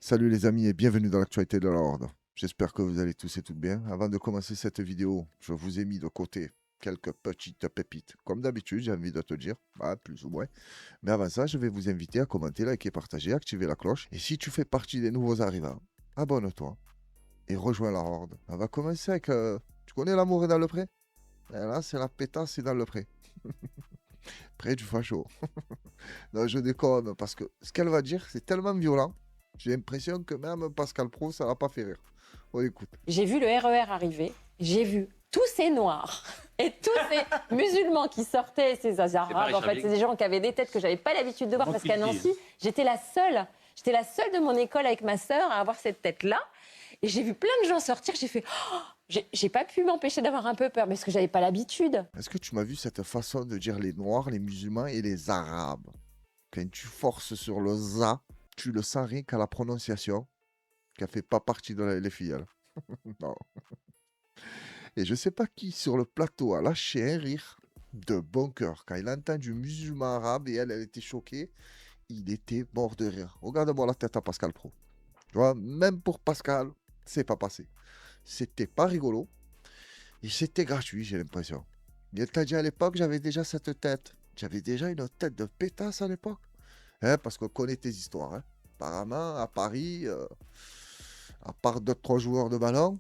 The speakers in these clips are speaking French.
Salut les amis et bienvenue dans l'actualité de la Horde. J'espère que vous allez tous et toutes bien. Avant de commencer cette vidéo, je vous ai mis de côté quelques petites pépites. Comme d'habitude, j'ai envie de te dire, plus ou moins. Mais avant ça, je vais vous inviter à commenter, liker, partager, activer la cloche. Et si tu fais partie des nouveaux arrivants, abonne-toi et rejoins la Horde. On va commencer avec... tu connais l'amour est dans le pré? Et là, c'est la pétasse est dans le pré. Près du facho. Non, je déconne, parce que ce qu'elle va dire, c'est tellement violent. J'ai l'impression que même Pascal Pro, ça l'a pas fait rire. On écoute. J'ai vu le RER arriver, j'ai vu tous ces noirs et tous ces musulmans qui sortaient, ces arabes, en fait, c'est des gens qui avaient des têtes que j'avais pas l'habitude de voir parce qu'à Nancy, j'étais la seule de mon école avec ma sœur à avoir cette tête-là. Et j'ai vu plein de gens sortir, j'ai fait... Oh, j'ai pas pu m'empêcher d'avoir un peu peur, parce que j'avais pas l'habitude. Est-ce que tu m'as vu cette façon de dire les noirs, les musulmans et les arabes? Quand tu forces sur le za, tu le sens rien qu'à la prononciation, qu'elle fait pas partie de les filles. Non. Et je sais pas qui sur le plateau a lâché un rire de bon cœur quand il a entendu musulman arabe et elle était choquée. Il était mort de rire. Regarde-moi la tête à Pascal Pro. Tu vois, même pour Pascal, c'est pas passé. C'était pas rigolo et c'était gratuit, j'ai l'impression. Il t'a dit à l'époque, j'avais déjà cette tête. J'avais déjà une tête de pétasse à l'époque. Hein, parce qu'on connaît tes histoires. Hein. Apparemment, à Paris, à part 2-3 joueurs de ballon,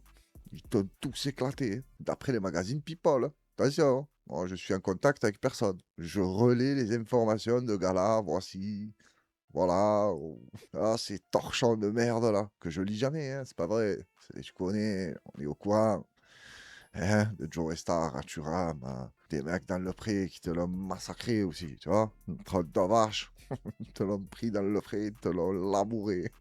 ils t'ont tous éclaté. Hein, d'après les magazines People. Hein. Attention, hein. Moi, je suis en contact avec personne. Je relais les informations de gala, voici. Voilà. Ah, ces torchons de merde là, que je lis jamais, hein, c'est pas vrai. Je connais, on est au courant. Hein, de Joe Star à Thuram, des mecs dans le pré qui te l'ont massacré aussi, tu vois. Une trotte de vache, ils te l'ont pris dans le pré, ils te l'ont labouré.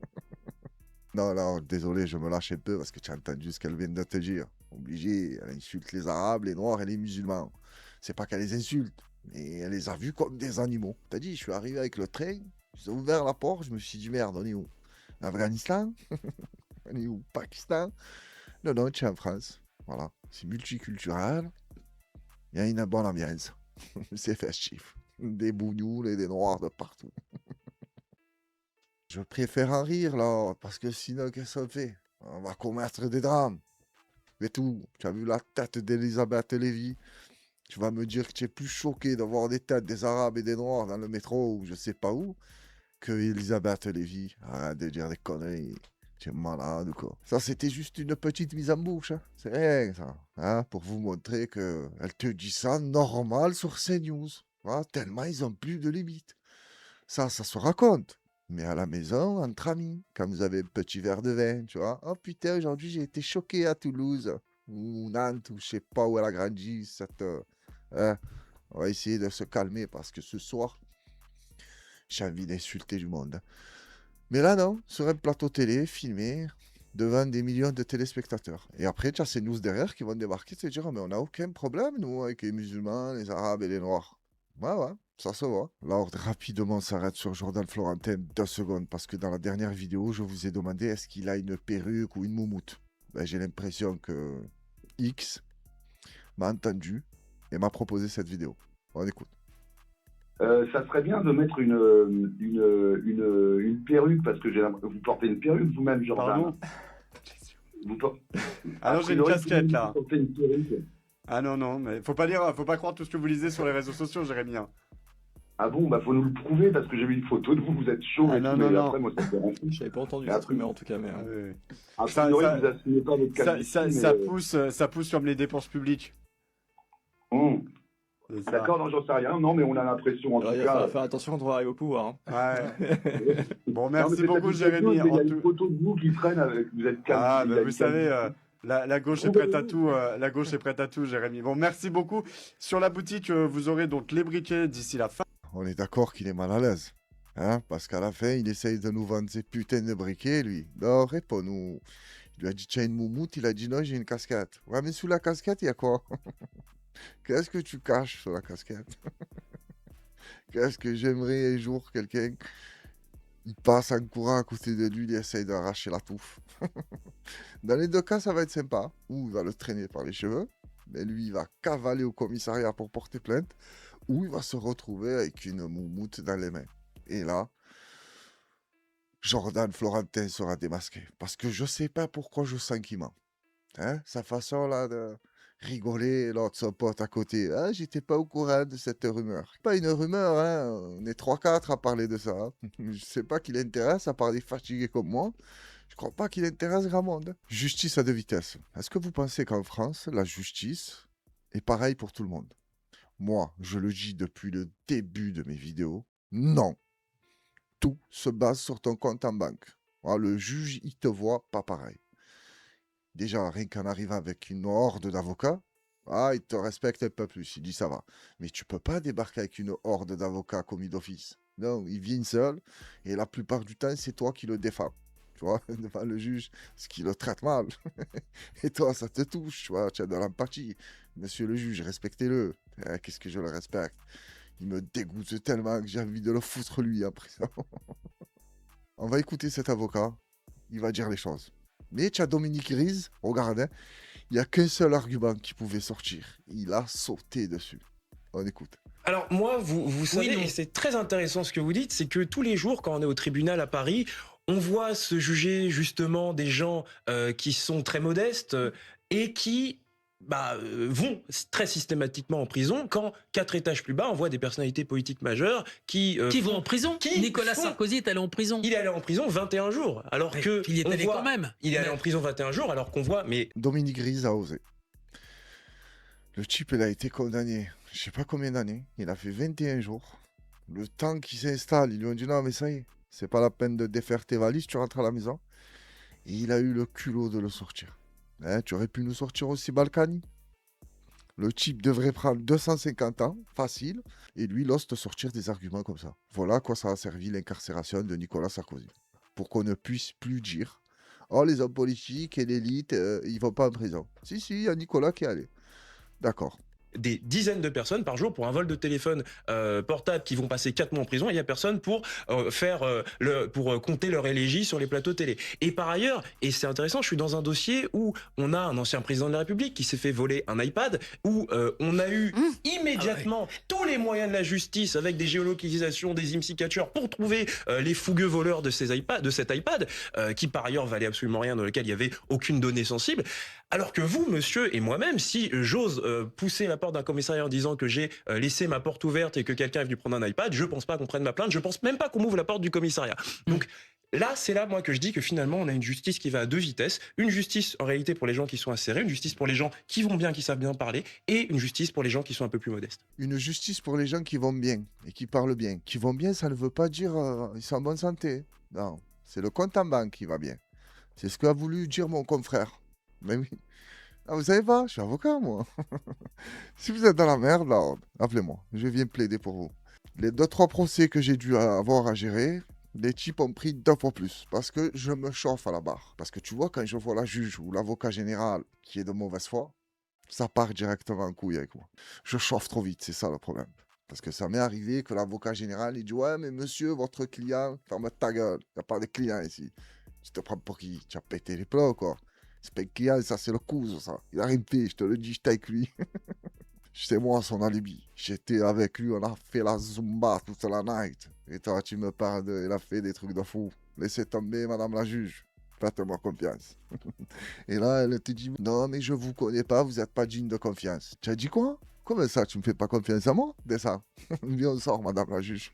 Non, non, désolé, je me lâche un peu parce que tu as entendu ce qu'elle vient de te dire. Obligé, elle insulte les Arabes, les Noirs et les musulmans. C'est pas qu'elle les insulte, mais elle les a vus comme des animaux. T'as dit, je suis arrivé avec le train, j'ai ouvert la porte, je me suis dit, merde, on est où? Afghanistan? On est où? Pakistan? Non, non, tu es en France. Voilà, c'est multiculturel. Il y a une bonne ambiance. C'est festif. Des bougnoules et des noirs de partout. Je préfère en rire là, parce que sinon, qu'est-ce qu'on fait? On va commettre des drames. Mais tout, tu as vu la tête d'Elisabeth Lévy? Tu vas me dire que tu es plus choqué d'avoir des têtes des Arabes et des Noirs dans le métro ou je sais pas où que Elisabeth Lévy. Arrête de dire des conneries. Tu es malade ou quoi? Ça, c'était juste une petite mise en bouche. Hein. C'est rien, ça. Hein, pour vous montrer que elle te dit ça normal sur CNews. Voilà, tellement ils ont plus de limites. Ça se raconte. Mais à la maison, entre amis, quand vous avez un petit verre de vin, tu vois. Oh putain, aujourd'hui j'ai été choqué à Toulouse. Ou Nantes, ou je sais pas où elle a grandi. Hein, on va essayer de se calmer parce que ce soir, j'ai envie d'insulter du monde. Hein. Mais là, non, sur un plateau télé, filmé, devant des millions de téléspectateurs. Et après, tu as ces news derrière qui vont débarquer et te dire, oh, mais on n'a aucun problème, nous, avec les musulmans, les arabes et les noirs. Ouais, ouais, ça se voit. L'ordre rapidement s'arrête sur Jordan Florentin 2 secondes, parce que dans la dernière vidéo, je vous ai demandé est-ce qu'il a une perruque ou une moumoute. Ben, j'ai l'impression que X m'a entendu et m'a proposé cette vidéo. On écoute. Ça serait bien de mettre une perruque, parce que vous portez une perruque vous-même, Jordan. Pardon vous Ah non, j'ai une casquette là. Vous portez une perruque. Ah non, non, mais faut pas croire tout ce que vous lisez sur les réseaux sociaux, Jérémy. Hein. Ah bon, bah faut nous le prouver, parce que j'ai vu une photo de vous, vous êtes chaud. Ah et non, tout, non, mais non. après, moi, ça me dérange. J'avais pas entendu Mais cette après, rumeur en tout cas, mais. Ah, oui. A Ça- priori, ça- vous assumez pas votre calvitie, Ça pousse comme les dépenses publiques. C'est ça. D'accord, non, j'en sais rien. Non, mais on a l'impression, en Alors, tout il va falloir cas. faire attention quand on va arriver au pouvoir. Hein. Ouais. Bon, Non, merci mais beaucoup, peut-être Jérémy. il y a En une tout- photo de vous qui traîne avec. Vous êtes calme. Ah, bah, vous savez, la gauche est prête à tout. La gauche est prête à tout, Jérémy. Bon, merci beaucoup. Sur la boutique, vous aurez donc les briquets d'ici la fin. On est d'accord qu'il est mal à l'aise. Hein, parce qu'à la fin, il essaye de nous vendre ses putains de briquets, lui. Non, réponds-nous. Il lui a dit, tiens, une moumoute. Il a dit, non, j'ai une casquette. Ouais, mais sous la casquette, il y a quoi? Qu'est-ce que tu caches sous la casquette? Qu'est-ce que j'aimerais un jour quelqu'un, il passe en courant à côté de lui, il essaye d'arracher la touffe. Dans les deux cas, ça va être sympa. Ou il va le traîner par les cheveux, mais lui, il va cavaler au commissariat pour porter plainte. Ou il va se retrouver avec une moumoute dans les mains. Et là, Jordan Florentin sera démasqué. Parce que je sais pas pourquoi je sens qu'il ment. Hein? Sa façon là de rigoler, l'autre son pote à côté. Ah, j'étais pas au courant de cette rumeur. Pas une rumeur, hein. On est 3-4 à parler de ça. Hein. Je sais pas qui l'intéresse, à part des fatigués comme moi. Je crois pas qu'il intéresse grand monde. Justice à deux vitesses. Est-ce que vous pensez qu'en France, la justice est pareille pour tout le monde? Moi, je le dis depuis le début de mes vidéos. Non. Tout se base sur ton compte en banque. Ah, le juge, il te voit pas pareil. Déjà, rien qu'en arrivant avec une horde d'avocats, il te respecte un peu plus, il dit ça va. Mais tu peux pas débarquer avec une horde d'avocats commis d'office. Non, ils viennent seuls, et la plupart du temps, c'est toi qui le défends. Tu vois, devant le juge, ce qui le traite mal. Et toi, ça te touche, tu vois, tu as de l'empathie. Monsieur le juge, respectez-le. Qu'est-ce que je le respecte? Il me dégoûte tellement que j'ai envie de le foutre lui en prison. On va écouter cet avocat, il va dire les choses. Mais tu as Dominique Grise, regarde, hein, il n'y a qu'un seul argument qui pouvait sortir. Il a sauté dessus. On écoute. Alors moi, vous savez, et c'est très intéressant ce que vous dites, c'est que tous les jours, quand on est au tribunal à Paris, on voit se juger justement des gens qui sont très modestes et qui vont très systématiquement en prison quand 4 étages plus bas, on voit des personnalités politiques majeures qui vont en prison. Nicolas Sarkozy est allé en prison. Il est allé en prison 21 jours, alors que il y est allé quand même. Il est allé en prison 21 jours, alors qu'on voit. Mais Dominique Grise a osé. Le type, il a été condamné, je sais pas combien d'années. Il a fait 21 jours. Le temps qu'il s'installe, ils lui ont dit non, mais ça y est, c'est pas la peine de défaire tes valises, tu rentres à la maison. Et il a eu le culot de le sortir. Hein, tu aurais pu nous sortir aussi Balkany. Le type devrait prendre 250 ans, facile, et lui, il ose te sortir des arguments comme ça. Voilà à quoi ça a servi l'incarcération de Nicolas Sarkozy. Pour qu'on ne puisse plus dire « Oh, les hommes politiques et l'élite, ils vont pas en prison. » Si, il y a Nicolas qui est allé. D'accord. Des dizaines de personnes par jour pour un vol de téléphone portable qui vont passer 4 mois en prison, et il n'y a personne pour compter leur élégie sur les plateaux télé. Et par ailleurs, et c'est intéressant, je suis dans un dossier où on a un ancien président de la République qui s'est fait voler un iPad, où on a eu immédiatement tous les moyens de la justice avec des géolocalisations, des IMSI catchers pour trouver les fougueux voleurs de cet iPad, qui par ailleurs valait absolument rien, dans lequel il n'y avait aucune donnée sensible. Alors que vous, monsieur, et moi-même, si j'ose pousser la porte d'un commissariat en disant que j'ai laissé ma porte ouverte et que quelqu'un est venu prendre un iPad, je pense pas qu'on prenne ma plainte, je pense même pas qu'on m'ouvre la porte du commissariat. Donc là, c'est là, moi, que je dis que finalement, on a une justice qui va à deux vitesses. Une justice, en réalité, pour les gens qui sont insérés, une justice pour les gens qui vont bien, qui savent bien parler, et une justice pour les gens qui sont un peu plus modestes. Une justice pour les gens qui vont bien et qui parlent bien. Qui vont bien, ça ne veut pas dire ils sont en bonne santé. Non, c'est le compte en banque qui va bien. C'est ce qu'a voulu dire mon confrère. Mais oui. Ah, vous savez pas, je suis avocat, moi. Si vous êtes dans la merde, là, appelez-moi. Je viens plaider pour vous. Les 2-3 procès que j'ai dû avoir à gérer, les types ont pris 2 fois plus. Parce que je me chauffe à la barre. Parce que tu vois, quand je vois la juge ou l'avocat général qui est de mauvaise foi, ça part directement en couille avec moi. Je chauffe trop vite, c'est ça le problème. Parce que ça m'est arrivé que l'avocat général, il dit « Ouais, mais monsieur, votre client, ferme ta gueule. Il n'y a pas de client ici. Tu te prends pour qui? Tu as pété les plombs, quoi. C'est pas un client, ça c'est le cousin, ça. Il a rien fait, je te le dis, j'étais avec lui. C'est moi son alibi. J'étais avec lui, on a fait la Zumba toute la night. Et toi, tu me parles de... Il a fait des trucs de fou. Laissez tomber, madame la juge. Faites-moi confiance. Et là, elle te dit, non, mais je vous connais pas, vous n'êtes pas digne de confiance. Tu as dit quoi? Comment ça, tu me fais pas confiance à moi? De ça. Viens, on sort, madame la juge.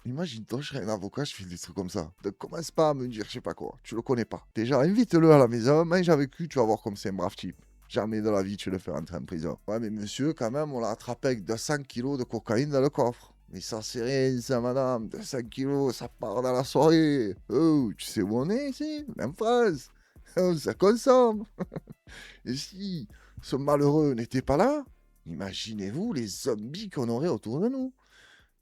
Imagine-toi, je serais un avocat, je fais des trucs comme ça. Ne commence pas à me dire je sais pas quoi. Tu le connais pas. Déjà, invite-le à la maison, mange avec lui, tu vas voir comme c'est un brave type. Jamais de la vie tu le fais rentrer en prison. Ouais, mais monsieur, quand même, on l'a attrapé avec 200 kilos de cocaïne dans le coffre. Mais ça, c'est rien, ça, madame. 200 kilos, ça part dans la soirée. Oh, tu sais où on est ici? Même phrase. Oh, ça consomme. Et si ce malheureux n'était pas là, imaginez-vous les zombies qu'on aurait autour de nous.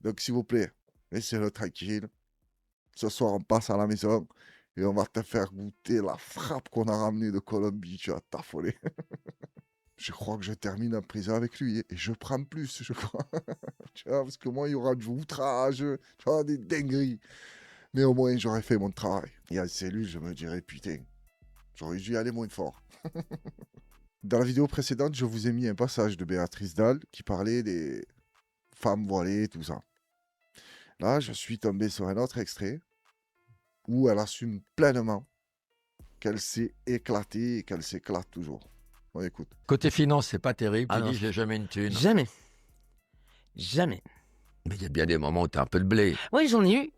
Donc, s'il vous plaît, laissez-le tranquille. Ce soir, on passe à la maison et on va te faire goûter la frappe qu'on a ramenée de Colombie. Tu vas t'affoler. Je crois que je termine en prison avec lui et je prends plus, je crois. Tu vois, parce que moi, il y aura du outrage, tu vois, des dingueries. Mais au moins, j'aurais fait mon travail. Et en cellule, je me dirais, putain, j'aurais dû y aller moins fort. Dans la vidéo précédente, je vous ai mis un passage de Béatrice Dalle qui parlait des femmes voilées, tout ça. Là, je suis tombé sur un autre extrait où elle assume pleinement qu'elle s'est éclatée et qu'elle s'éclate toujours. On écoute. Côté finance, c'est pas terrible. Ah Tu non. dis, j'ai jamais une thune. Jamais. Jamais. Mais il y a bien des moments où t'as un peu de blé Oui, j'en ai eu.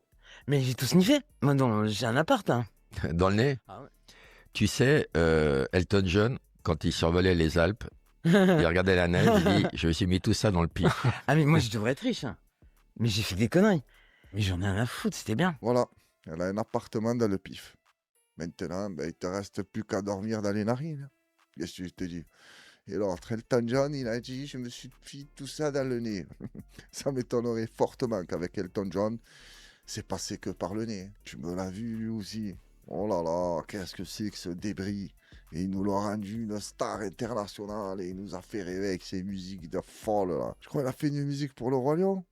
Mais j'ai tout sniffé. Moi, non, j'ai un appart. Hein. dans le nez. Ah ouais. Tu sais, Elton John, quand il survolait les Alpes, il regardait la neige, il dit, je me suis mis tout ça dans le pif. Ah, mais moi, je devrais être riche. Hein. Mais j'ai fait des conneries. Mais j'en ai rien à foutre, c'était bien. Voilà, elle a un appartement dans le pif. Maintenant, ben, il te reste plus qu'à dormir dans les narines. Qu'est-ce que je te dis? Et l'autre, Elton John, il a dit, je me suis mis tout ça dans le nez. Ça m'étonnerait fortement qu'avec Elton John, c'est passé que par le nez. Tu me l'as vu lui aussi. Oh là là, qu'est-ce que c'est que ce débris? Et il nous l'a rendu une star internationale et il nous a fait rêver avec ses musiques de folle là. Je crois qu'il a fait une musique pour le Roi Lion.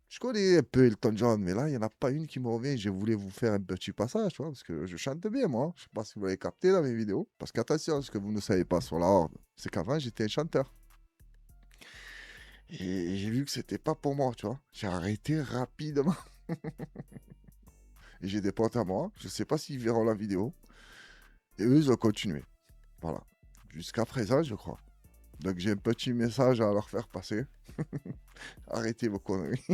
Je connais un peu Elton John, mais là, il n'y en a pas une qui me revient. Je voulais vous faire un petit passage, tu vois, parce que je chante bien, moi. Je ne sais pas si vous l'avez capté dans mes vidéos. Parce qu'attention, ce que vous ne savez pas sur la Horde, c'est qu'avant, j'étais un chanteur. Et j'ai vu que c'était pas pour moi, tu vois. J'ai arrêté rapidement. Et j'ai des potes à moi. Je ne sais pas s'ils verront la vidéo. Et eux, ils ont continué. Voilà. Jusqu'à présent, je crois. Donc, j'ai un petit message à leur faire passer. Arrêtez vos conneries.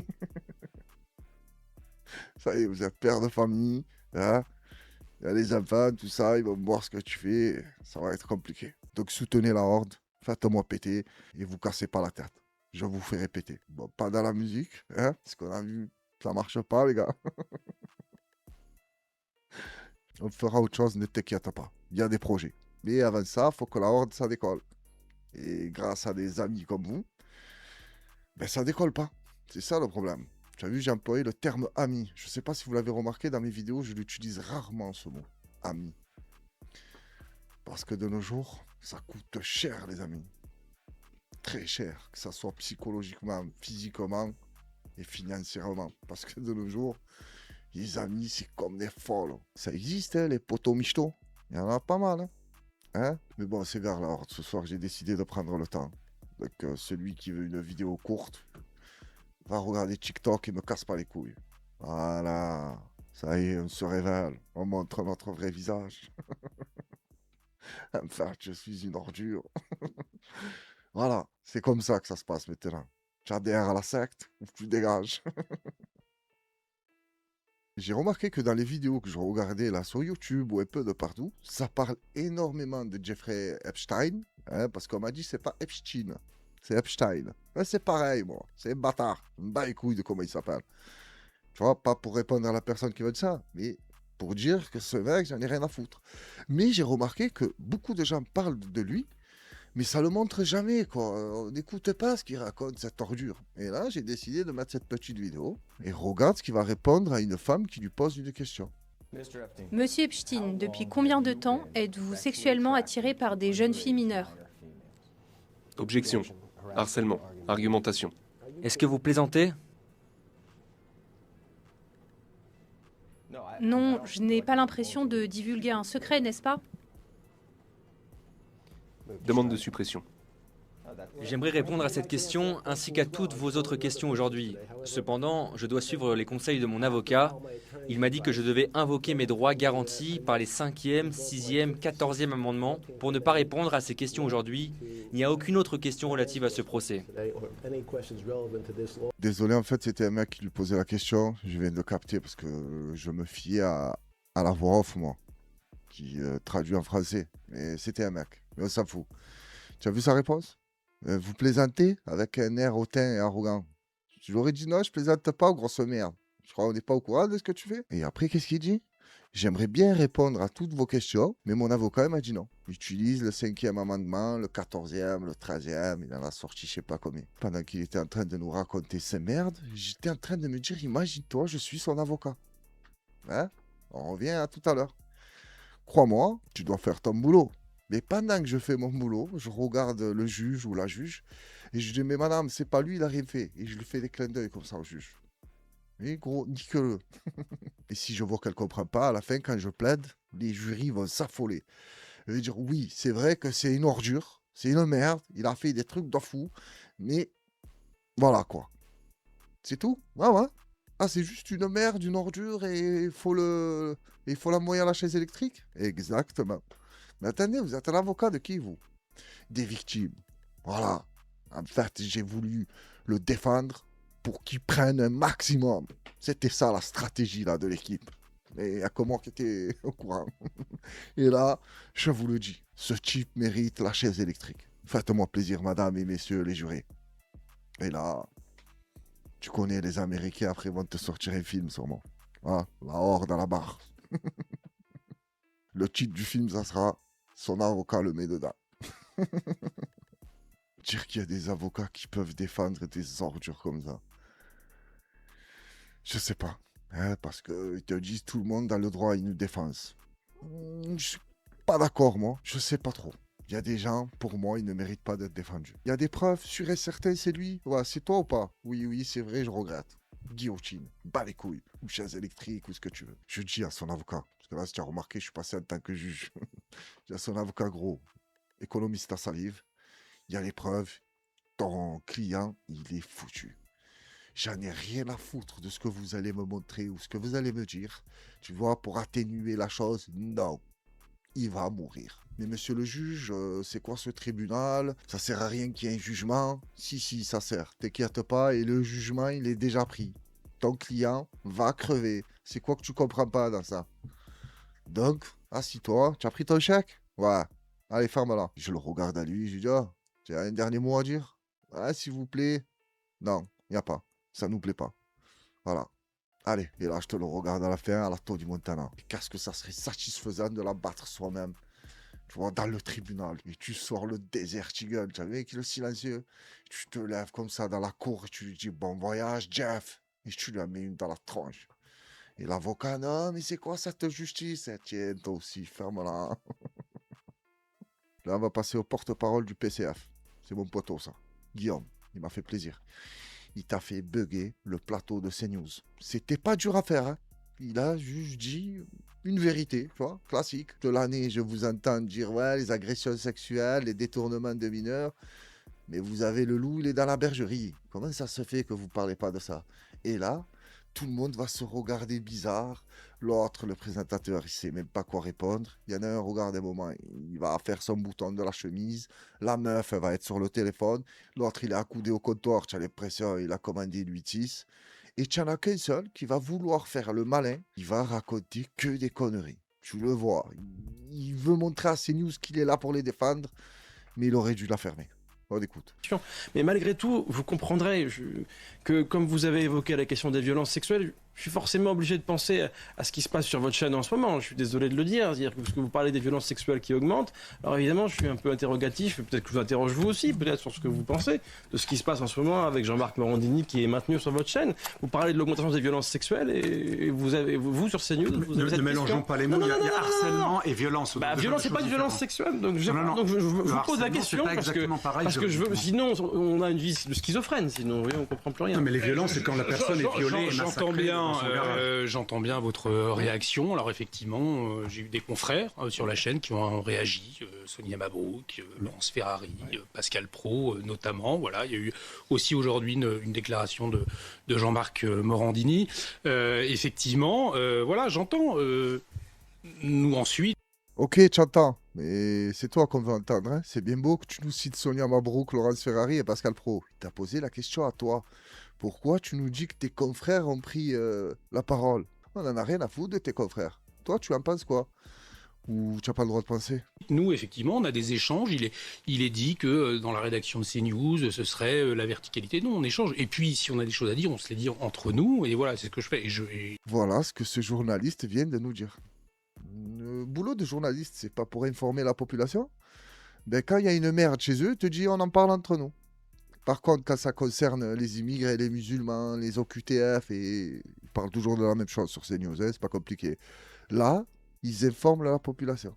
Ça y est, vous êtes père de famille. Hein, il y a les enfants, tout ça. Ils vont voir ce que tu fais. Ça va être compliqué. Donc, soutenez la Horde. Faites-moi péter. Et vous cassez pas la tête. Je vous ferai péter. Bon, pas dans la musique. Hein, parce qu'on a vu, ça marche pas, les gars. On fera autre chose, ne t'inquiète pas. Il y a des projets. Mais avant ça, il faut que la Horde, ça décolle. Et grâce à des amis comme vous, ben ça décolle pas. C'est ça le problème. Tu as vu, j'ai employé le terme ami. Je ne sais pas si vous l'avez remarqué dans mes vidéos, je l'utilise rarement ce mot. Ami. Parce que de nos jours, ça coûte cher, les amis. Très cher. Que ça soit psychologiquement, physiquement et financièrement. Parce que de nos jours, les amis, c'est comme des folles. Ça existe, hein, les potos michtos. Il y en a pas mal. Hein, mais bon, c'est vers la Horde. Ce soir, j'ai décidé de prendre le temps. Donc, celui qui veut une vidéo courte va regarder TikTok et me casse pas les couilles. Voilà. Ça y est, on se révèle. On montre notre vrai visage. Enfin, je suis une ordure. Voilà. C'est comme ça que ça se passe maintenant. Tu adhères à la secte ou tu dégages. J'ai remarqué que dans les vidéos que je regardais là sur YouTube ou un peu de partout, ça parle énormément de Jeffrey Epstein, hein, parce qu'on m'a dit c'est pas Epstein, c'est Epstein. Mais c'est pareil, moi, c'est un bâtard, je me bats les couilles de comment il s'appelle. Tu vois, pas pour répondre à la personne qui veut dire ça, mais pour dire que ce mec, j'en ai rien à foutre. Mais j'ai remarqué que beaucoup de gens parlent de lui, mais ça le montre jamais, quoi. On n'écoute pas ce qu'il raconte, cette ordure. Et là, j'ai décidé de mettre cette petite vidéo et regarde ce qu'il va répondre à une femme qui lui pose une question. Monsieur Epstein, depuis combien de temps êtes-vous sexuellement attiré par des jeunes filles mineures? Objection. Harcèlement. Argumentation. Est-ce que vous plaisantez? Non, je n'ai pas l'impression de divulguer un secret, n'est-ce pas? Demande de suppression. J'aimerais répondre à cette question ainsi qu'à toutes vos autres questions aujourd'hui. Cependant, je dois suivre les conseils de mon avocat. Il m'a dit que je devais invoquer mes droits garantis par les 5e, 6e, 14e amendements. Pour ne pas répondre à ces questions aujourd'hui, il n'y a aucune autre question relative à ce procès. Désolé, en fait, c'était un mec qui lui posait la question. Je viens de capter parce que je me fiais à la voix off, moi, qui traduit en français. Mais c'était un mec. Mais on s'en fout. Tu as vu sa réponse? Vous plaisantez avec un air hautain et arrogant. Je lui aurais dit non, je plaisante pas, grosse merde. Je crois qu'on n'est pas au courant de ce que tu fais. Et après, qu'est-ce qu'il dit? J'aimerais bien répondre à toutes vos questions, mais mon avocat m'a dit non. Utilise le 5e amendement, le 14e, le 13e, il en a sorti je sais pas combien. Pendant qu'il était en train de nous raconter ces merdes, j'étais en train de me dire, imagine-toi, je suis son avocat. Hein? On revient à tout à l'heure. Crois-moi, tu dois faire ton boulot. Mais pendant que je fais mon boulot, je regarde le juge ou la juge et je dis, mais madame, c'est pas lui, il a rien fait. Et je lui fais des clins d'œil comme ça au juge. Et gros, nique-le. Et si je vois qu'elle ne comprend pas, à la fin, quand je plaide, les jurys vont s'affoler. Ils vont dire, oui, c'est vrai que c'est une ordure, c'est une merde, il a fait des trucs de fou, mais voilà quoi. C'est tout. Ouais, ouais. Ah, c'est juste une merde, une ordure et il faut l'envoyer à la chaise électrique? Exactement. Mais attendez, vous êtes un avocat de qui, vous? Des victimes. Voilà. En fait, j'ai voulu le défendre pour qu'il prenne un maximum. C'était ça la stratégie là, de l'équipe. Mais il y a que moi qui était au courant. Et là, je vous le dis, ce type mérite la chaise électrique. Faites-moi plaisir, madame et messieurs les jurés. Et là, tu connais les Américains, après, vont te sortir un film sûrement. Ah, la horde à la barre. Le titre du film, ça sera Son avocat le met dedans. Dire qu'il y a des avocats qui peuvent défendre des ordures comme ça. Je sais pas. Hein, parce qu'ils te disent tout le monde a le droit à une défense. Je suis pas d'accord, moi. Je sais pas trop. Il y a des gens, pour moi, ils ne méritent pas d'être défendus. Il y a des preuves sûres et certaines, c'est lui. Ouais, c'est toi ou pas? Oui, c'est vrai, je regrette. Guillotine, bas les couilles, ou chaise électrique, ou ce que tu veux. Je dis à son avocat. Parce que là, si tu as remarqué, je suis passé en tant que juge. J'ai à son avocat gros. Économiste à salive. Il y a les preuves. Ton client, il est foutu. J'en ai rien à foutre de ce que vous allez me montrer ou ce que vous allez me dire. Tu vois, pour atténuer la chose, non. Il va mourir. Mais monsieur le juge, c'est quoi ce tribunal? Ça sert à rien qu'il y ait un jugement? Si, ça sert. T'inquiète pas, et le jugement, il est déjà pris. Ton client va crever. C'est quoi que tu comprends pas dans ça? Donc, assis-toi. Tu as pris ton chèque? Ouais. Allez, ferme-la. Je le regarde à lui, je lui dis, oh, tu as un dernier mot à dire? Ouais, s'il vous plaît. Non, il n'y a pas. Ça nous plaît pas. Voilà. Allez, et là, je te le regarde à la fin, à la Tony Montana. Qu'est-ce que ça serait satisfaisant de la battre soi-même, tu vois, dans le tribunal. Et tu sors le Desert Eagle, tu vois, qui est le silencieux. Tu te lèves comme ça dans la cour et tu lui dis, bon voyage, Jeff. Et tu lui en mets une dans la tronche. Et l'avocat, non, mais c'est quoi cette justice? Tiens, toi aussi, ferme-la. Là, on va passer au porte-parole du PCF. C'est mon poteau, ça. Guillaume, il m'a fait plaisir. Il t'a fait bugger le plateau de CNews. C'était pas dur à faire, hein. Il a juste dit une vérité, tu vois, classique. De l'année, je vous entends dire, ouais, les agressions sexuelles, les détournements de mineurs. Mais vous avez le loup, il est dans la bergerie. Comment ça se fait que vous parlez pas de ça? Et là, tout le monde va se regarder bizarre. L'autre, le présentateur, il sait même pas quoi répondre. Il y en a un, regarde un moment, il va faire son bouton de la chemise. La meuf, elle va être sur le téléphone. L'autre, il est accoudé au comptoir. Tu as l'impression il a commandé une 8-6. Et tu n'en as qu'un seul qui va vouloir faire le malin. Il va raconter que des conneries. Tu le vois. Il veut montrer à CNews qu'il est là pour les défendre. Mais il aurait dû la fermer. On écoute. Mais malgré tout, vous comprendrez que, comme vous avez évoqué la question des violences sexuelles, je suis forcément obligé de penser à ce qui se passe sur votre chaîne en ce moment. Je suis désolé de le dire, c'est-à-dire que parce que vous parlez des violences sexuelles qui augmentent. Alors évidemment, je suis un peu interrogatif, peut-être que je vous interroge vous aussi, peut-être sur ce que vous pensez de ce qui se passe en ce moment avec Jean-Marc Morandini qui est maintenu sur votre chaîne. Vous parlez de l'augmentation des violences sexuelles et vous avez, vous sur CNews, vous avez Ne mélangeons pas les mots, il y a harcèlement et violence. Violence, c'est pas une violence sexuelle, donc je vous pose la question parce que je veux, sinon on a une vie de schizophrène, sinon on comprend plus rien. Non mais les violences, c'est quand la personne est violée et J'entends massacrée dans son garage. j'entends bien votre réaction. Alors effectivement, j'ai eu des confrères sur la chaîne qui ont réagi, Sonia Mabrouk, Laurence Ferrari, Pascal Praud notamment. Voilà, il y a eu aussi aujourd'hui une déclaration de Jean-Marc Morandini. Effectivement, voilà, j'entends. Nous ensuite. Ok, tu entends, mais c'est toi qu'on veut entendre. Hein. C'est bien beau que tu nous cites Sonia Mabrouk, Laurence Ferrari et Pascal Praud. Il t'a posé la question à toi. Pourquoi tu nous dis que tes confrères ont pris la parole? On n'en a rien à foutre de tes confrères. Toi, tu en penses quoi? Ou tu n'as pas le droit de penser? Nous, effectivement, on a des échanges. Il est dit que dans la rédaction de CNews, ce serait la verticalité. Non, on échange. Et puis, si on a des choses à dire, on se les dit entre nous. Et voilà, c'est ce que je fais. Voilà ce que ce journaliste vient de nous dire. Le boulot de journaliste, c'est pas pour informer la population. Ben, quand il y a une merde chez eux, te dit on en parle entre nous. Par contre, quand ça concerne les immigrés, les musulmans, les OQTF, et ils parlent toujours de la même chose sur CNews, hein, c'est pas compliqué. Là, ils informent la population.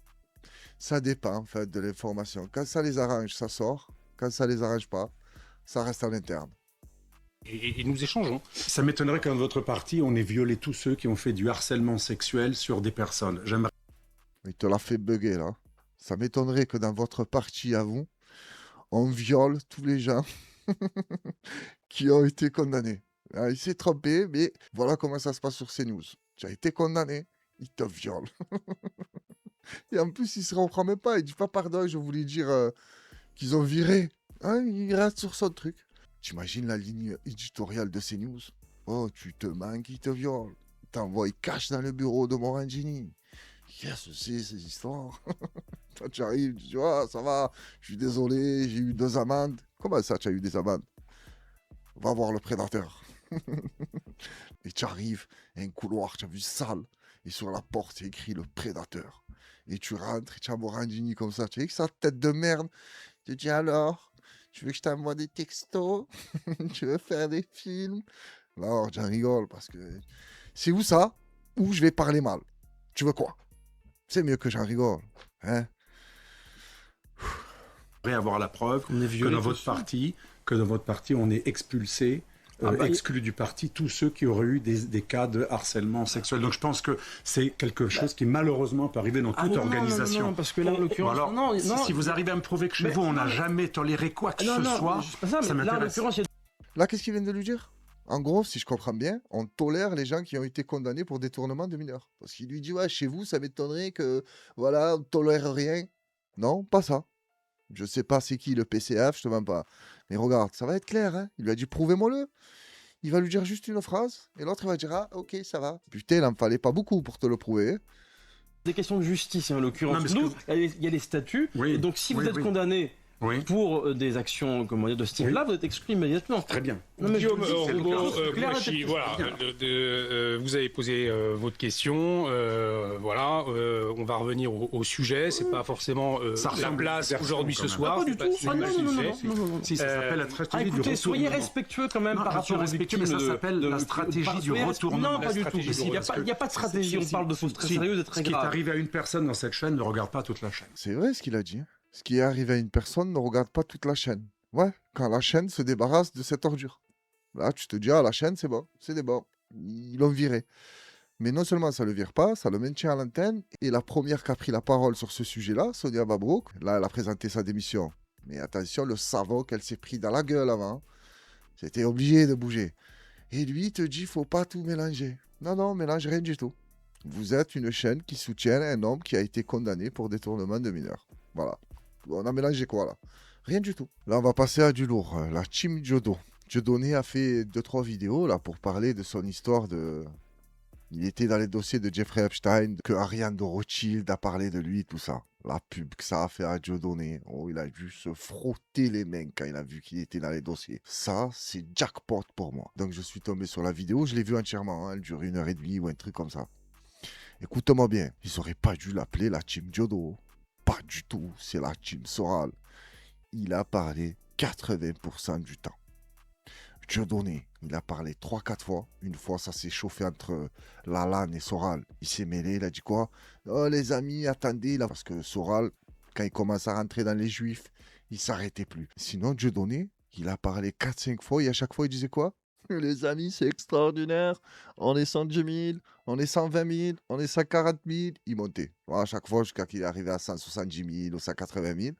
Ça dépend en fait de l'information. Quand ça les arrange, ça sort. Quand ça les arrange pas, ça reste en interne. Et nous échangeons. Ça m'étonnerait qu'en votre parti, on ait violé tous ceux qui ont fait du harcèlement sexuel sur des personnes. J'aimerais. Il te l'a fait bugger là. Ça m'étonnerait que dans votre parti à vous, on viole tous les gens qui ont été condamnés. Ah, il s'est trompé, mais voilà comment ça se passe sur CNews. Tu as été condamné, il te viole. Et en plus, il se reprend même pas. Il dit pas pardon, je voulais dire qu'ils ont viré. Hein, il reste sur son truc. T'imagines la ligne éditoriale de CNews? Oh, tu te manques, il te viole. T'envoies, il cache dans le bureau de Morandini. Qu'est-ce que c'est ces histoires? Toi, tu arrives, tu dis, ah, ça va, je suis désolé, j'ai eu 2 amendes. Comment ça, tu as eu des amendes? Va voir le prédateur. Et tu arrives, un couloir, tu as vu sale. Et sur la porte, c'est écrit le prédateur. Et tu rentres, et tu as Morandini comme ça. Tu as vu que sa tête de merde. Tu te dis alors, tu veux que je t'envoie des textos? Tu veux faire des films? Non, j'en rigole parce que c'est où ça? Où je vais parler mal. Tu veux quoi? C'est mieux que j'en rigole. Hein? Avoir la preuve que dans votre parti, on est expulsé, exclu du parti tous ceux qui auraient eu des cas de harcèlement sexuel. Donc je pense que c'est quelque chose qui malheureusement peut arriver dans toute organisation. Non, parce que là, en l'occurrence, alors, si vous arrivez à me prouver que chez vous, on n'a jamais toléré quoi que ce soit, ça m'intéresse. Là, qu'est-ce qu'il vient de lui dire? En gros, si je comprends bien, on tolère les gens qui ont été condamnés pour détournement de mineurs. Parce qu'il lui dit, ouais, chez vous, ça m'étonnerait que, voilà, on tolère rien. Non, pas ça. Je sais pas c'est qui le PCF, je te mens pas. Mais regarde, ça va être clair, hein. Il lui a dit, prouvez-moi-le. Il va lui dire juste une phrase, et l'autre, il va dire, ah, ok, ça va. Putain, il en fallait pas beaucoup pour te le prouver. Des questions de justice, en l'occurrence. Nous, il y a les statuts, et donc si vous êtes condamné pour des actions de ce type-là, vous êtes exclu immédiatement. Très bien. Guillaume Kouachi, voilà, vous avez posé votre question, voilà, on va revenir au sujet, c'est pas forcément la place aujourd'hui ce soir. Pas du tout. Si, ça s'appelle la stratégie du retournement. Écoutez, soyez respectueux quand même par rapport aux victimes. Mais ça s'appelle la stratégie du retournement. Non, pas du tout. Il n'y a pas de stratégie, on parle de choses très sérieuses et très graves. Ce qui est arrivé à une personne dans cette chaîne ne regarde pas toute la chaîne. C'est vrai ce qu'il a dit. Ce qui est arrivé à une personne ne regarde pas toute la chaîne. Ouais, quand la chaîne se débarrasse de cette ordure. Là, tu te dis, ah, la chaîne, c'est bon, c'est des bons. Ils l'ont viré. Mais non seulement ça ne le vire pas, ça le maintient à l'antenne. Et la première qui a pris la parole sur ce sujet-là, Sonia Mabrouk, là, elle a présenté sa démission. Mais attention, le savon qu'elle s'est pris dans la gueule avant, c'était obligé de bouger. Et lui, il te dit, faut pas tout mélanger. Non, non, mélange rien du tout. Vous êtes une chaîne qui soutient un homme qui a été condamné pour détournement de mineurs. Voilà. On a mélangé quoi là? Rien du tout. Là, on va passer à du lourd. La team Jodo. Dieudonné a fait 2-3 vidéos là pour parler de son histoire de... Il était dans les dossiers de Jeffrey Epstein, que Ariane de Rothschild a parlé de lui, tout ça. La pub que ça a fait à Dieudonné. Oh, il a dû se frotter les mains quand il a vu qu'il était dans les dossiers. Ça, c'est jackpot pour moi. Donc, je suis tombé sur la vidéo. Je l'ai vue entièrement. Hein. Elle dure 1h30 ou un truc comme ça. Écoute-moi bien. Ils n'auraient pas dû l'appeler la team Jodo. Pas du tout, c'est la team Soral. Il a parlé 80% du temps. Dieudonné, il a parlé 3-4 fois. Une fois, ça s'est chauffé entre Lalanne et Soral. Il s'est mêlé, il a dit quoi? Oh les amis, attendez là. Parce que Soral, quand il commence à rentrer dans les juifs, il s'arrêtait plus. Sinon, Dieudonné, il a parlé 4-5 fois et à chaque fois, il disait quoi? Les amis, c'est extraordinaire. On est 110 000, on est 120 000, on est 140 000. Il montait. À chaque fois, jusqu'à qu'il est arrivé à 170 000 ou 180 000,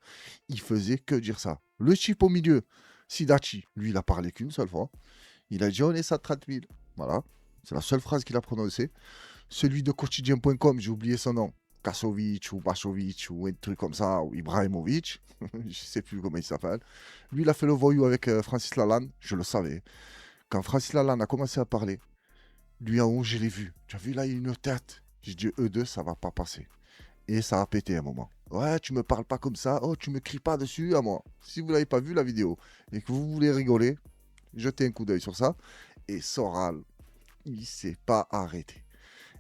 il faisait que dire ça. Le chip au milieu, Sidachi, lui, il a parlé qu'une seule fois. Il a dit on est 130 000. Voilà. C'est la seule phrase qu'il a prononcée. Celui de quotidien.com, j'ai oublié son nom. Kasovic ou Bachovic ou un truc comme ça, ou Ibrahimovic. Je ne sais plus comment il s'appelle. Lui, il a fait le voyou avec Francis Lalanne. Je le savais. Quand Francis Lalanne a commencé à parler, lui en haut, je l'ai vu. Tu as vu là, il y a une tête. J'ai dit, eux deux, ça va pas passer. Et ça a pété un moment. Ouais, tu me parles pas comme ça. Oh, tu me cries pas dessus à moi. Si vous n'avez pas vu la vidéo et que vous voulez rigoler, jetez un coup d'œil sur ça. Et Soral, il s'est pas arrêté.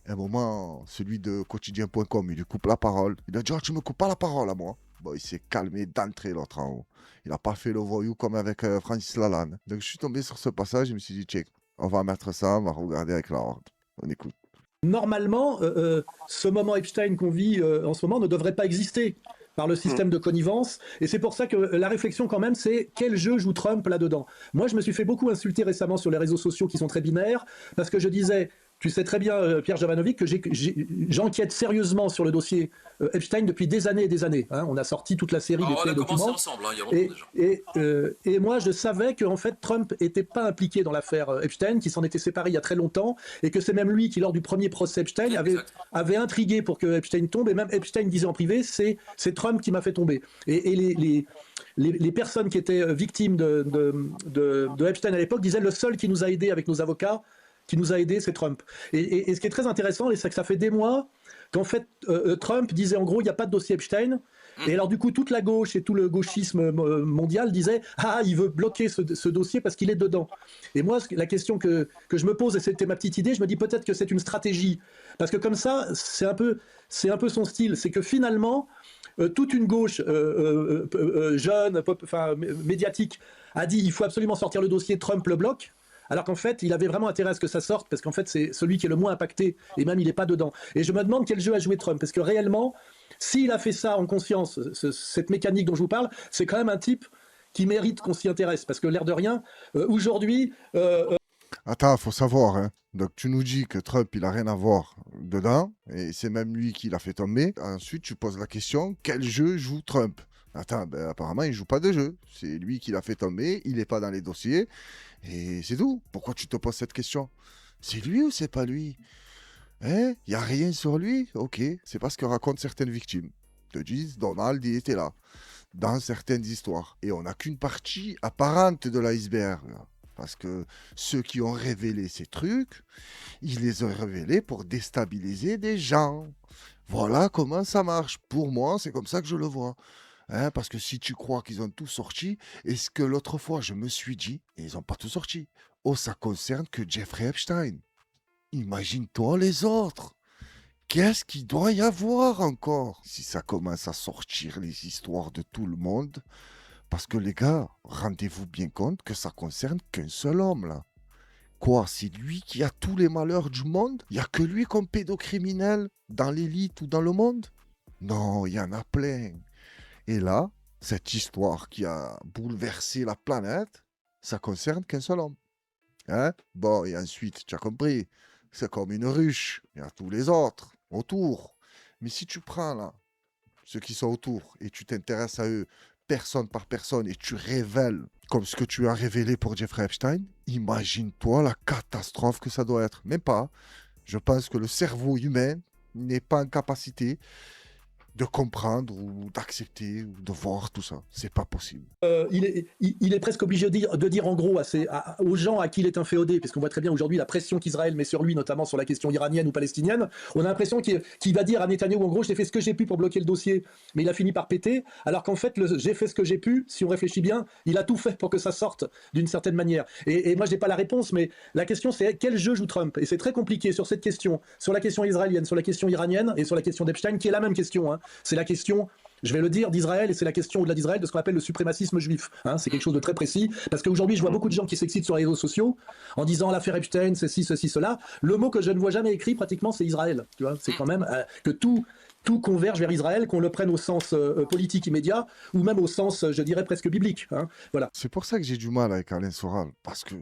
À un moment, celui de quotidien.com, il lui coupe la parole. Il a dit, oh, tu me coupes pas la parole à moi. Bon, il s'est calmé d'entrée l'autre en haut. Il n'a pas fait le voyou comme avec Francis Lalanne. Donc je suis tombé sur ce passage et je me suis dit, check, on va mettre ça, on va regarder avec la horde. On écoute. Normalement, ce moment Epstein qu'on vit en ce moment ne devrait pas exister par le système de connivence. Et c'est pour ça que la réflexion quand même, c'est quel jeu joue Trump là-dedans. Moi, je me suis fait beaucoup insulter récemment sur les réseaux sociaux qui sont très binaires, parce que je disais... Tu sais très bien, Pierre Jovanovic, que j'enquête sérieusement sur le dossier Epstein depuis des années et des années. Hein. On a sorti toute la série des faits documents. Ensemble, il y a longtemps déjà. Et moi, je savais qu'en fait, Trump n'était pas impliqué dans l'affaire Epstein, qu'il s'en était séparé il y a très longtemps, et que c'est même lui qui, lors du premier procès Epstein, avait intrigué pour que Epstein tombe, et même Epstein disait en privé, c'est Trump qui m'a fait tomber. Et les personnes qui étaient victimes de Epstein à l'époque disaient le seul qui nous a aidés avec nos avocats, qui nous a aidés, c'est Trump. Et ce qui est très intéressant, c'est que ça fait des mois qu'en fait, Trump disait en gros, il n'y a pas de dossier Epstein. Et alors du coup, toute la gauche et tout le gauchisme mondial disait « Ah, il veut bloquer ce dossier parce qu'il est dedans ». Et moi, la question que je me pose, et c'était ma petite idée, je me dis peut-être que c'est une stratégie. Parce que comme ça, c'est un peu son style. C'est que finalement, toute une gauche jeune, médiatique, a dit « Il faut absolument sortir le dossier, Trump le bloque ». Alors qu'en fait, il avait vraiment intérêt à ce que ça sorte, parce qu'en fait, c'est celui qui est le moins impacté, et même il n'est pas dedans. Et je me demande quel jeu a joué Trump, parce que réellement, s'il a fait ça en conscience, cette mécanique dont je vous parle, c'est quand même un type qui mérite qu'on s'y intéresse, parce que l'air de rien, aujourd'hui... Attends, faut savoir, hein. Donc tu nous dis que Trump, il a rien à voir dedans, et c'est même lui qui l'a fait tomber. Ensuite, tu poses la question, quel jeu joue Trump? Attends, ben, apparemment, il joue pas de jeu. C'est lui qui l'a fait tomber, il n'est pas dans les dossiers, et c'est tout. Pourquoi tu te poses cette question? C'est lui ou c'est pas lui? Hein? Il n'y a rien sur lui? Ok, c'est pas ce que racontent certaines victimes. Ils te disent, Donald, il était là, dans certaines histoires. Et on n'a qu'une partie apparente de l'iceberg. Parce que ceux qui ont révélé ces trucs, ils les ont révélés pour déstabiliser des gens. Voilà comment ça marche. Pour moi, c'est comme ça que je le vois. Hein, parce que si tu crois qu'ils ont tout sorti, et ce que l'autre fois je me suis dit, et ils n'ont pas tout sorti. Oh, ça concerne que Jeffrey Epstein. Imagine-toi les autres. Qu'est-ce qu'il doit y avoir encore si ça commence à sortir les histoires de tout le monde? Parce que les gars, rendez-vous bien compte que ça concerne qu'un seul homme là. Quoi, c'est lui qui a tous les malheurs du monde? Il n'y a que lui comme pédocriminel dans l'élite ou dans le monde? Non, il y en a plein. Et là, cette histoire qui a bouleversé la planète, ça concerne qu'un seul homme. Hein? Bon, et ensuite, tu as compris, c'est comme une ruche. Il y a tous les autres autour. Mais si tu prends là, ceux qui sont autour, et tu t'intéresses à eux, personne par personne, et tu révèles, comme ce que tu as révélé pour Jeffrey Epstein, imagine-toi la catastrophe que ça doit être. Même pas. Je pense que le cerveau humain n'est pas en capacité de comprendre ou d'accepter ou de voir tout ça. C'est pas possible. Il est presque obligé de dire en gros aux gens à qui il est inféodé, parce qu'on voit très bien aujourd'hui la pression qu'Israël met sur lui, notamment sur la question iranienne ou palestinienne. On a l'impression qu'il va dire à Netanyahou, en gros, j'ai fait ce que j'ai pu pour bloquer le dossier, mais il a fini par péter, alors qu'en fait, j'ai fait ce que j'ai pu, si on réfléchit bien, il a tout fait pour que ça sorte d'une certaine manière. Et moi, je n'ai pas la réponse, mais la question, c'est quel jeu joue Trump? Et c'est très compliqué sur cette question, sur la question israélienne, sur la question iranienne et sur la question d'Epstein, qui est la même question, hein. C'est la question, je vais le dire, d'Israël, et c'est la question au-delà d'Israël de ce qu'on appelle le suprémacisme juif. Hein, c'est quelque chose de très précis, parce qu'aujourd'hui, je vois beaucoup de gens qui s'excitent sur les réseaux sociaux en disant l'affaire Epstein, ceci, cela. Le mot que je ne vois jamais écrit, pratiquement, c'est Israël. Tu vois, c'est quand même que tout converge vers Israël, qu'on le prenne au sens politique immédiat, ou même au sens, je dirais, presque biblique. Hein, voilà. C'est pour ça que j'ai du mal avec Alain Soral, parce que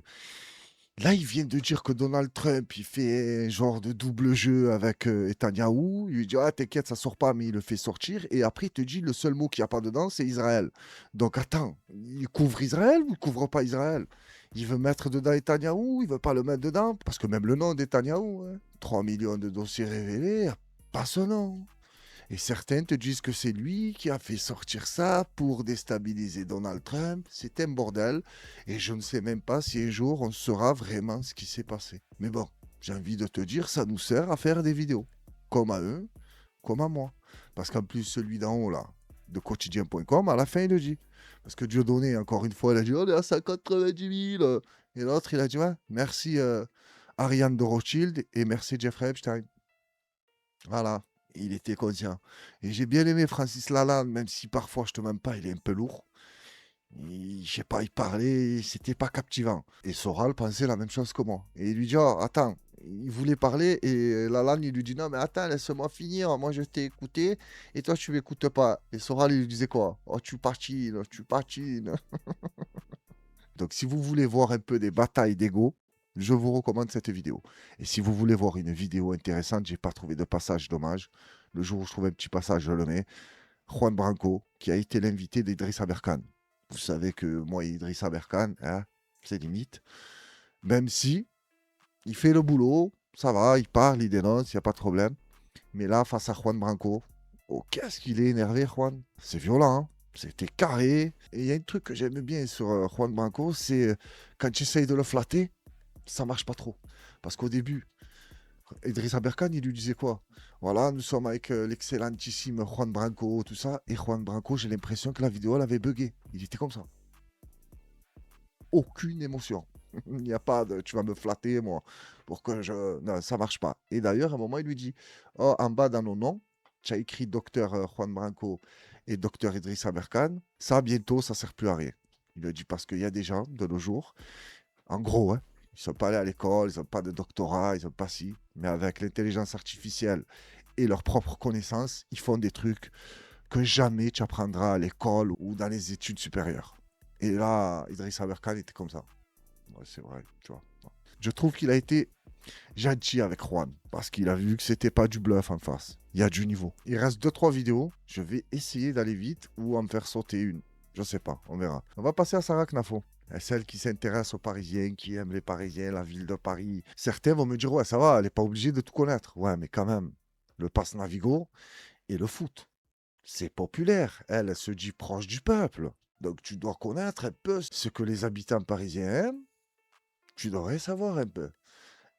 là, ils viennent de dire que Donald Trump, il fait un genre de double jeu avec Netanyahou. Il lui dit, ah, t'inquiète, ça sort pas, mais il le fait sortir. Et après, il te dit, le seul mot qu'il n'y a pas dedans, c'est Israël. Donc, attends, il couvre Israël ou il ne couvre pas Israël? Il veut mettre dedans Netanyahou, il ne veut pas le mettre dedans? Parce que même le nom de Netanyahou, hein, 3 millions de dossiers révélés, pas ce nom. Et certains te disent que c'est lui qui a fait sortir ça pour déstabiliser Donald Trump. C'est un bordel. Et je ne sais même pas si un jour on saura vraiment ce qui s'est passé. Mais bon, j'ai envie de te dire, ça nous sert à faire des vidéos. Comme à eux, comme à moi. Parce qu'en plus, celui d'en haut là, de quotidien.com, à la fin il le dit. Parce que Dieudonné, encore une fois, il a dit, on est à 190 000. Et l'autre, il a dit, ouais, merci Ariane de Rothschild et merci Jeffrey Epstein. Voilà. Il était conscient. Et j'ai bien aimé Francis Lalanne, même si parfois, je te mens pas, il est un peu lourd. Je sais pas, il parlait, c'était pas captivant. Et Soral pensait la même chose que moi. Et il lui dit, oh, attends, il voulait parler, et Lalanne, il lui dit, non, mais attends, laisse-moi finir, moi je t'ai écouté, et toi tu m'écoutes pas. Et Soral, il lui disait quoi? Oh, tu patines. Donc si vous voulez voir un peu des batailles d'ego, je vous recommande cette vidéo. Et si vous voulez voir une vidéo intéressante, j'ai pas trouvé de passage, dommage. Le jour où je trouve un petit passage, je le mets. Juan Branco, qui a été l'invité d'Idrissa Berkane. Vous savez que moi, Idrissa Berkane, hein, c'est limite. Même si il fait le boulot, ça va, il parle, il dénonce, il n'y a pas de problème. Mais là, face à Juan Branco, oh, qu'est-ce qu'il est énervé, Juan. C'est violent, hein. C'était carré. Et il y a un truc que j'aime bien sur Juan Branco, c'est quand tu essayes de le flatter, ça marche pas trop. Parce qu'au début, Idrissa Berkane, il lui disait quoi? Voilà, nous sommes avec l'excellentissime Juan Branco, tout ça. Et Juan Branco, j'ai l'impression que la vidéo, elle avait bugué. Il était comme ça. Aucune émotion. Il n'y a pas de tu vas me flatter, moi, pour que je. Non, ça marche pas. Et d'ailleurs, à un moment, il lui dit oh, en bas dans nos noms, tu as écrit docteur Juan Branco et docteur Idrissa Berkane. Ça, bientôt, ça sert plus à rien. Il lui dit parce qu'il y a des gens de nos jours, en gros, hein, ils ne sont pas allés à l'école, ils n'ont pas de doctorat, ils n'ont pas si. Mais avec l'intelligence artificielle et leurs propres connaissances, ils font des trucs que jamais tu apprendras à l'école ou dans les études supérieures. Et là, Idrissa Berkane était comme ça. Ouais, c'est vrai, tu vois. Je trouve qu'il a été gentil avec Juan parce qu'il a vu que c'était pas du bluff en face. Il y a du niveau. Il reste 2-3 vidéos. Je vais essayer d'aller vite ou en me faire sauter une. Je sais pas, on verra. On va passer à Sarah Knafo. Celle qui s'intéresse aux Parisiens, qui aime les Parisiens, la ville de Paris. Certains vont me dire, ouais, ça va, elle n'est pas obligée de tout connaître. Ouais, mais quand même, le pass Navigo et le foot, c'est populaire. Elle se dit proche du peuple. Donc tu dois connaître un peu ce que les habitants parisiens aiment. Tu devrais savoir un peu.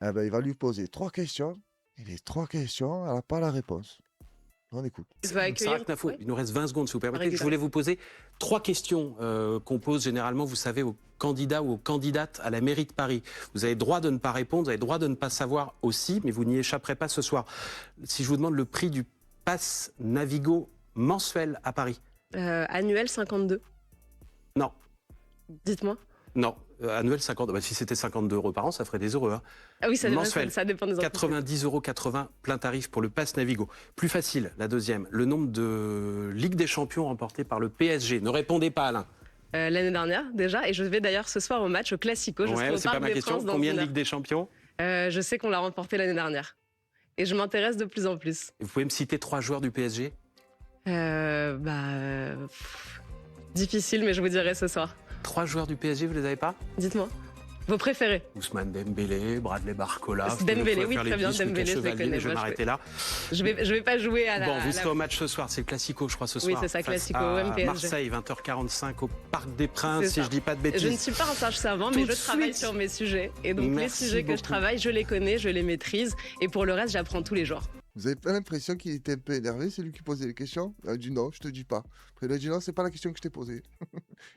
Eh ben, il va lui poser 3 questions. Et les 3 questions, elle n'a pas la réponse. On écoute. Sarah Knafo, il nous reste 20 secondes, si vous permettez. Je voulais vous poser 3 questions qu'on pose généralement, vous savez, aux candidats ou aux candidates à la mairie de Paris. Vous avez le droit de ne pas répondre, vous avez le droit de ne pas savoir aussi, mais vous n'y échapperez pas ce soir. Si je vous demande le prix du pass Navigo mensuel à Paris. Annuel 52. Non. Dites-moi. Non, annuel 50. Bah, si c'était 52 € par an, ça ferait des euros. Hein. Ah oui, ça mensuel. Ça dépend des entreprises. 90,80 € plein tarif pour le pass Navigo. Plus facile, la deuxième. Le nombre de Ligue des Champions remportées par le PSG. Ne répondez pas, Alain. L'année dernière, déjà. Et je vais d'ailleurs ce soir au match, au Classico. Ouais, c'est pas ma question. Combien de Ligue des Champions? Je sais qu'on l'a remporté l'année dernière. Et je m'intéresse de plus en plus. Vous pouvez me citer 3 joueurs du PSG? Difficile, mais je vous dirai ce soir. 3 joueurs du PSG, vous les avez pas? Dites-moi. Vos préférés? Ousmane Dembélé, Bradley Barcola. Dembélé, oui, très bien. Dembélé, je les connais. Je vais m'arrêter là. Je vais pas jouer à la... Bon, vous serez au match ce soir, c'est le Classico, je crois, ce soir. Oui, c'est ça, Classico, PSG. Marseille, 20h45 au Parc des Princes, si je dis pas de bêtises. Je ne suis pas un sage savant, mais je travaille sur mes sujets. Et donc, les sujets que je travaille, je les connais, je les maîtrise. Et pour le reste, j'apprends tous les jours. Vous avez pas l'impression qu'il était un peu énervé, c'est lui qui posait les questions? Il a dit non, je te dis pas. Après, il a dit non, c'est pas la question que je t'ai posée.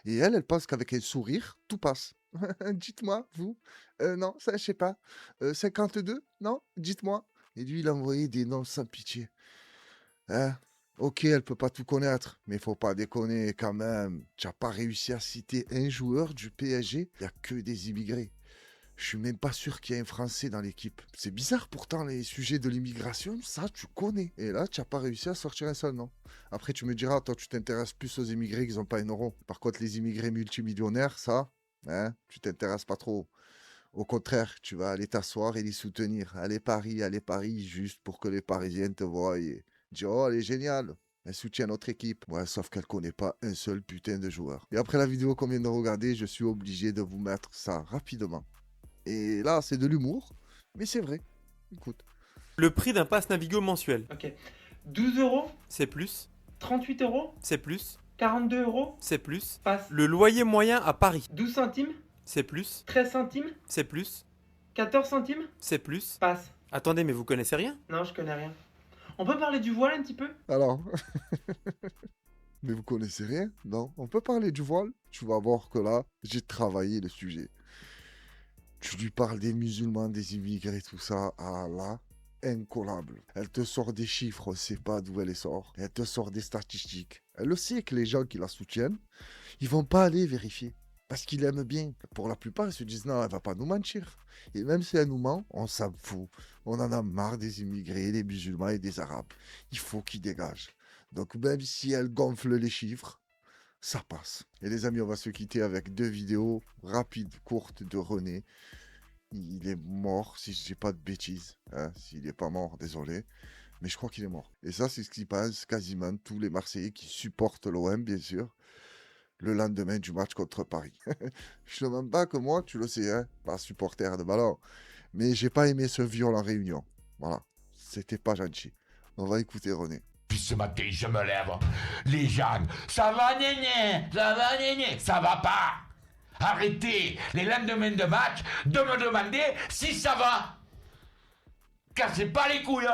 Et elle pense qu'avec un sourire, tout passe. Dites-moi, vous. Non, ça, je sais pas. 52? Non, dites-moi. Et lui, il a envoyé des noms sans pitié. Hein? Ok, elle peut pas tout connaître, mais faut pas déconner quand même. Tu n'as pas réussi à citer un joueur du PSG, il n'y a que des immigrés. Je suis même pas sûr qu'il y ait un Français dans l'équipe. C'est bizarre, pourtant, les sujets de l'immigration, ça, tu connais. Et là, tu n'as pas réussi à sortir un seul nom. Après, tu me diras, toi, tu t'intéresses plus aux immigrés qui n'ont pas un euro. Par contre, les immigrés multimillionnaires, ça, hein, tu t'intéresses pas trop. Au contraire, tu vas aller t'asseoir et les soutenir. Allez Paris, juste pour que les Parisiens te voient et dire, oh, elle est géniale. Elle soutient notre équipe. Ouais, sauf qu'elle connaît pas un seul putain de joueur. Et après la vidéo qu'on vient de regarder, je suis obligé de vous mettre ça rapidement. Et là, c'est de l'humour, mais c'est vrai. Écoute. Le prix d'un pass Navigo mensuel. Ok. 12 €. C'est plus. 38 €. C'est plus. 42 €. C'est plus. Passe. Le loyer moyen à Paris. 12 centimes. C'est plus. 13 centimes. C'est plus. 14 centimes. C'est plus. Passe. Attendez, mais vous connaissez rien? Non, je connais rien. On peut parler du voile un petit peu? Alors. Mais vous connaissez rien? Non. On peut parler du voile? Tu vas voir que là, j'ai travaillé le sujet. Tu lui parles des musulmans, des immigrés, tout ça. Ah là, incollable. Elle te sort des chiffres, on ne sait pas d'où elle les sort. Elle te sort des statistiques. Elle le sait que les gens qui la soutiennent, ils vont pas aller vérifier. Parce qu'ils l'aiment bien. Pour la plupart, ils se disent non, elle va pas nous mentir. Et même si elle nous ment, on s'en fout. On en a marre des immigrés, des musulmans et des arabes. Il faut qu'ils dégagent. Donc même si elle gonfle les chiffres, ça passe. Et les amis, on va se quitter avec 2 vidéos rapides, courtes de René. Il est mort, si je dis pas de bêtises. Hein. S'il n'est pas mort, désolé. Mais je crois qu'il est mort. Et ça, c'est ce qu'ils pensent quasiment tous les Marseillais qui supportent l'OM, bien sûr, le lendemain du match contre Paris. Je ne demande pas que moi, tu le sais, hein, pas supporter de ballon. Mais j'ai pas aimé ce viol en réunion. Voilà. C'était pas gentil. On va écouter René. Puis ce matin, je me lève. Les gens, ça va néné, ça va pas. Arrêtez les lendemains de match de me demander si ça va. Cassez pas les couilles.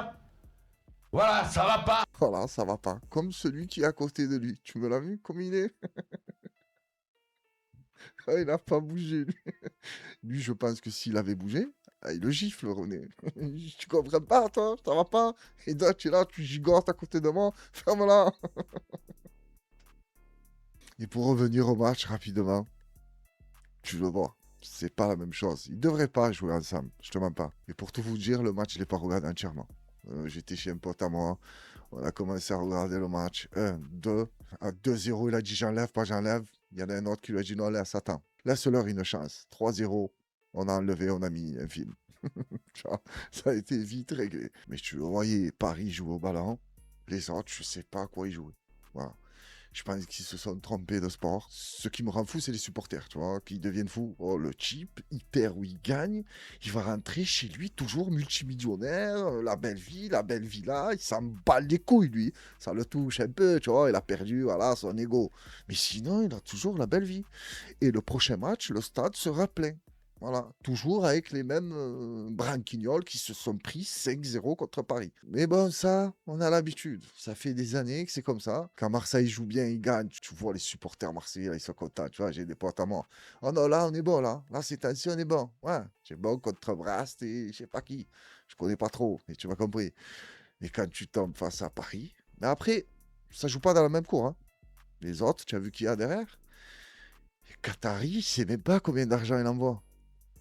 Voilà, ça va pas. Voilà, ça va pas. Comme celui qui est à côté de lui. Tu me l'as vu comme il est? Il n'a pas bougé, lui. Lui, je pense que s'il avait bougé, il le gifle, René. Tu comprends pas, toi? Ça va pas? Et toi, tu es là, tu gigotes à côté de moi. Ferme-la. Et pour revenir au match rapidement, tu le vois, c'est pas la même chose. Ils devraient pas jouer ensemble, je te mens pas. Et pour tout vous dire, le match, je l'ai pas regardé entièrement. J'étais chez un pote à moi, on a commencé à regarder le match. 1, 2, à 2-0, il a dit j'enlève, pas j'enlève. Il y en a un autre qui lui a dit non, laisse, attends. Laisse-leur une chance. 3-0, on a enlevé, on a mis un film. Ça a été vite réglé. Mais tu le voyais, Paris joue au ballon, les autres, je sais pas à quoi ils jouaient. Voilà. Je pense qu'ils se sont trompés de sport. Ce qui me rend fou, c'est les supporters, tu vois, qui deviennent fous. Oh, le cheap, il perd ou il gagne. Il va rentrer chez lui, toujours multimillionnaire, la belle vie, la belle villa. Il s'en bat les couilles, lui. Ça le touche un peu, tu vois, il a perdu, voilà, son ego. Mais sinon, il a toujours la belle vie. Et le prochain match, le stade sera plein. Voilà, toujours avec les mêmes branquignoles qui se sont pris 5-0 contre Paris. Mais bon, ça, on a l'habitude. Ça fait des années que c'est comme ça. Quand Marseille joue bien, il gagne. Tu vois les supporters marseillais, là, ils sont contents. Tu vois, j'ai des potes à moi. Oh non, là, on est bon, là. Là, c'est ainsi, on est bon. Ouais, c'est bon contre Brest et je sais pas qui. Je connais pas trop, mais tu m'as compris. Et quand tu tombes face à Paris, mais après, ça joue pas dans la même cour. Hein. Les autres, tu as vu qui y a derrière? Les Qataris, je sais même pas combien d'argent il envoie.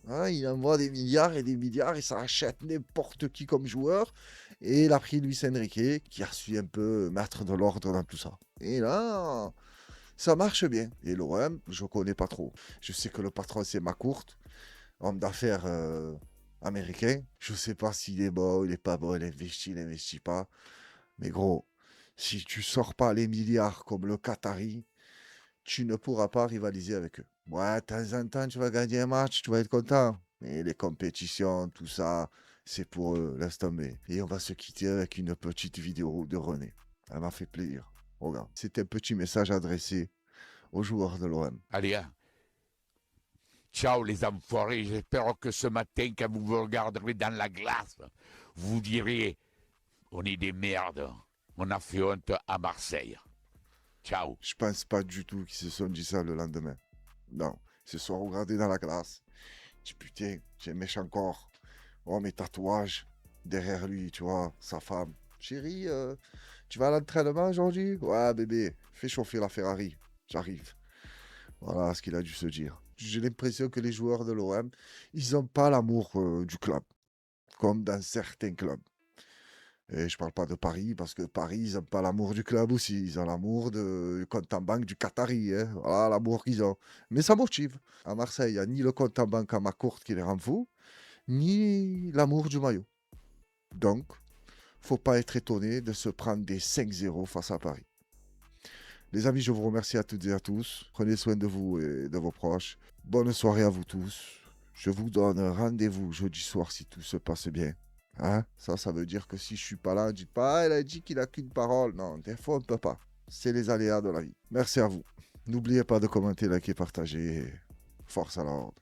Hein, il envoie des milliards et ça achète n'importe qui comme joueur. Et il a pris Luis Enrique qui a su un peu mettre de l'ordre dans tout ça. Et là, ça marche bien. Et l'OM, je connais pas trop. Je sais que le patron, c'est Macourt, homme d'affaires américain. Je sais pas s'il est bon, il est pas bon, il investit pas. Mais gros, si tu sors pas les milliards comme le Qatari, tu ne pourras pas rivaliser avec eux. Ouais, de temps en temps, tu vas gagner un match, tu vas être content. Mais les compétitions, tout ça, c'est pour eux, laisse tomber. Et on va se quitter avec une petite vidéo de René. Elle m'a fait plaisir. Regarde, c'est un petit message adressé aux joueurs de l'OM. Allez, hein. Ciao les enfoirés, j'espère que ce matin, quand vous vous regarderez dans la glace, vous direz, on est des merdes, on a fait honte à Marseille. Ciao. Je pense pas du tout qu'ils se sont dit ça le lendemain. Non, ils se sont regardés dans la glace. Je dis putain, j'ai un méchant corps. Oh, mes tatouages derrière lui, tu vois, sa femme. Chérie, tu vas à l'entraînement aujourd'hui? Ouais, bébé, fais chauffer la Ferrari. J'arrive. Voilà ce qu'il a dû se dire. J'ai l'impression que les joueurs de l'OM, ils n'ont pas l'amour du club, comme dans certains clubs. Et je parle pas de Paris, parce que Paris, ils n'ont pas l'amour du club aussi. Ils ont l'amour du compte en banque du Qatari. Hein. Voilà l'amour qu'ils ont. Mais ça motive. À Marseille, il n'y a ni le compte en banque à Macourt qui les rend fous, ni l'amour du maillot. Donc, faut pas être étonné de se prendre des 5-0 face à Paris. Les amis, je vous remercie à toutes et à tous. Prenez soin de vous et de vos proches. Bonne soirée à vous tous. Je vous donne rendez-vous jeudi soir si tout se passe bien. Hein? Ça veut dire que si je suis pas là, dites pas, elle a dit qu'il a qu'une parole. Non, des fois, on ne peut pas. C'est les aléas de la vie. Merci à vous. N'oubliez pas de commenter, liker, partager. Force à l'ordre.